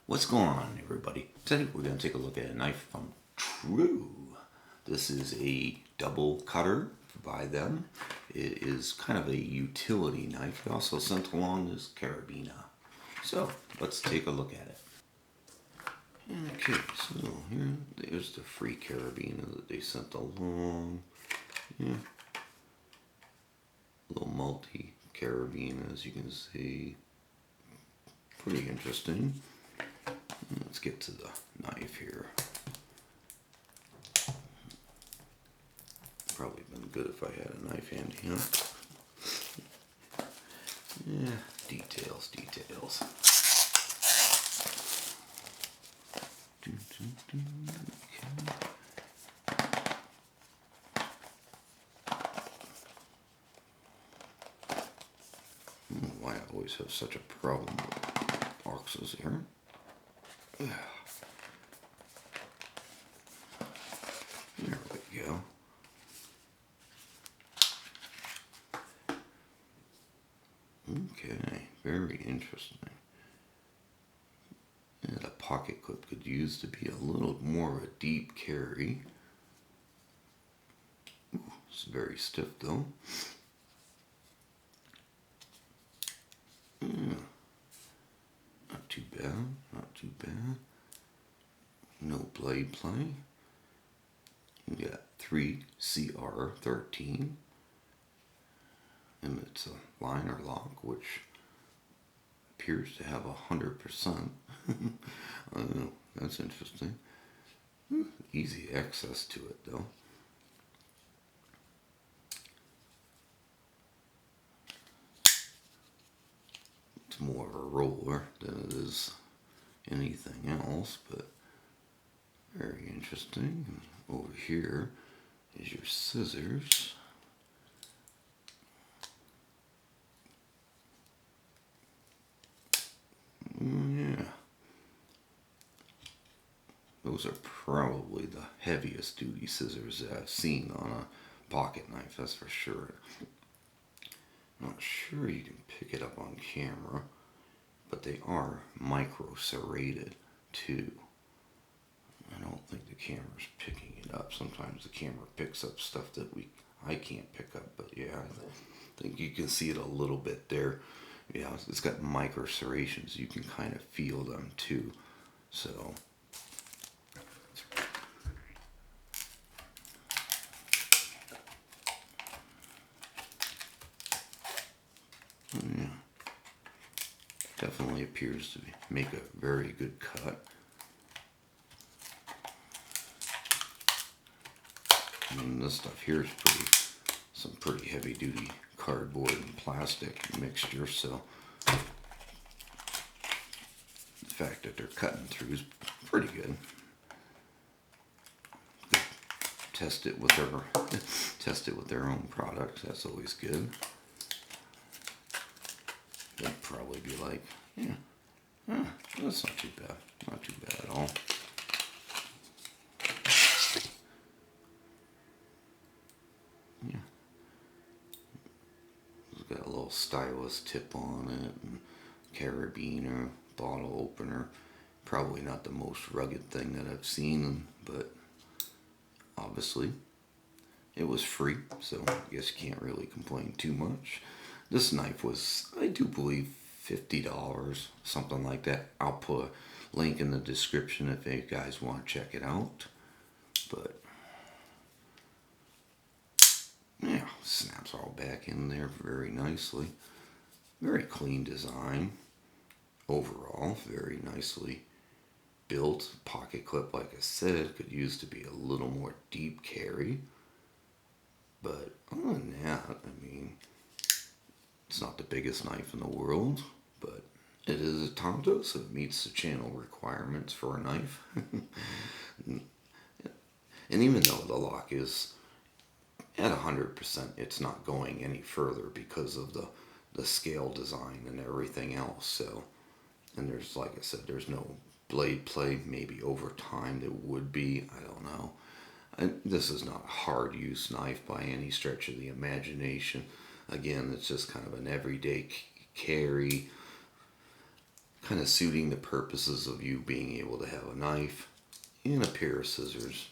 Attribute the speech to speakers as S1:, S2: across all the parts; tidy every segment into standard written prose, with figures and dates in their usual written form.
S1: What's going on, everybody? Today we're going to take a look at a knife from True. This is a double cutter by them. It is kind of a utility knife. They also sent along this carabiner. So let's take a look at it. Okay, so there's the free carabiner that they sent along. Yeah, little multi carabiner, as you can see. Pretty interesting. Let's get to the knife here. Probably been good if I had a knife handy, huh? Yeah, details. Okay. Why I always have such a problem with boxes here. There we go. Okay, very interesting. Yeah, the pocket clip could use to be a little more of a deep carry. Ooh, it's very stiff though. Yeah. Not too bad. No blade play. You got 3CR13. And it's a liner lock, which appears to have 100%. I don't know, that's interesting. Easy access to it though. It's more of a roller than it is anything else, but very interesting. And over here is your scissors. Yeah. Those are probably the heaviest duty scissors that I've seen on a pocket knife, that's for sure. Not sure you can pick it up on camera, but they are micro-serrated too. I don't think the camera's picking it up. Sometimes the camera picks up stuff that I can't pick up, but yeah, I think you can see it a little bit there. Yeah, it's got micro serrations. You can kind of feel them too. So yeah, definitely appears to make a very good cut. I mean, this stuff here is some pretty heavy duty cardboard and plastic mixture, so the fact that they're cutting through is pretty good. Test it with their own products. That's always good. They'd probably be like, yeah, that's not too bad at all. Yeah, it's got a little stylus tip on it, and carabiner, bottle opener. Probably not the most rugged thing that I've seen, but obviously it was free, so I guess you can't really complain too much. This knife was, I do believe, $50, something like that. I'll put a link in the description if you guys want to check it out. But yeah, snaps all back in there very nicely. Very clean design. Overall, very nicely built. Pocket clip, like I said, could use to be a little more deep carry. But other than that, I mean, it's not the biggest knife in the world, but it is a Tanto, so it meets the channel requirements for a knife. And even though the lock is at 100%, it's not going any further because of the scale design and everything else. So, and there's, like I said, there's no blade play. Maybe over time there would be, I don't know. And this is not a hard use knife by any stretch of the imagination. Again, it's just kind of an everyday carry, kind of suiting the purposes of you being able to have a knife and a pair of scissors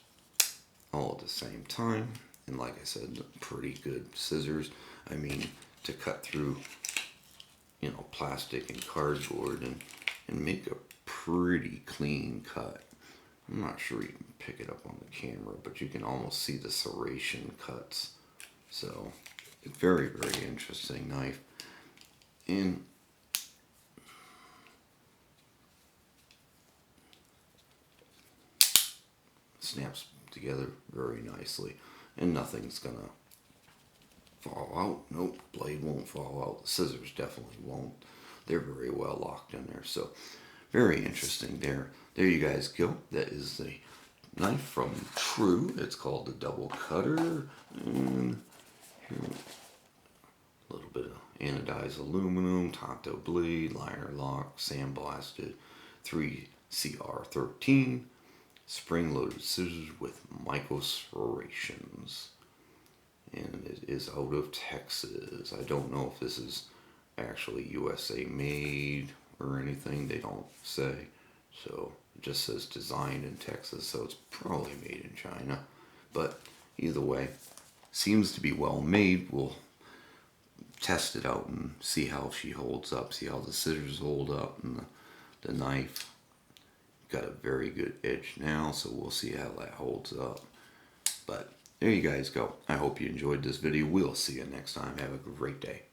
S1: all at the same time. And like I said, pretty good scissors. I mean, to cut through, plastic and cardboard and make a pretty clean cut. I'm not sure you can pick it up on the camera, but you can almost see the serration cuts. So, very, very interesting knife. And snaps together very nicely. And nothing's gonna fall out. Nope, blade won't fall out. The scissors definitely won't. They're very well locked in there. So, very interesting there. There you guys go. That is the knife from True. It's called the Double Cutter. And here, a little bit of anodized aluminum, Tanto blade, liner lock, sandblasted, 3CR13, spring-loaded scissors with micro-serrations. And it is out of Texas. I don't know if this is actually USA made or anything. They don't say. So it just says designed in Texas, so it's probably made in China. But either way, seems to be well made. We'll test it out and see how she holds up, see how the scissors hold up, and the knife. Got a very good edge now, so we'll see how that holds up. But there you guys go. I hope you enjoyed this video. We'll see you next time. Have a great day.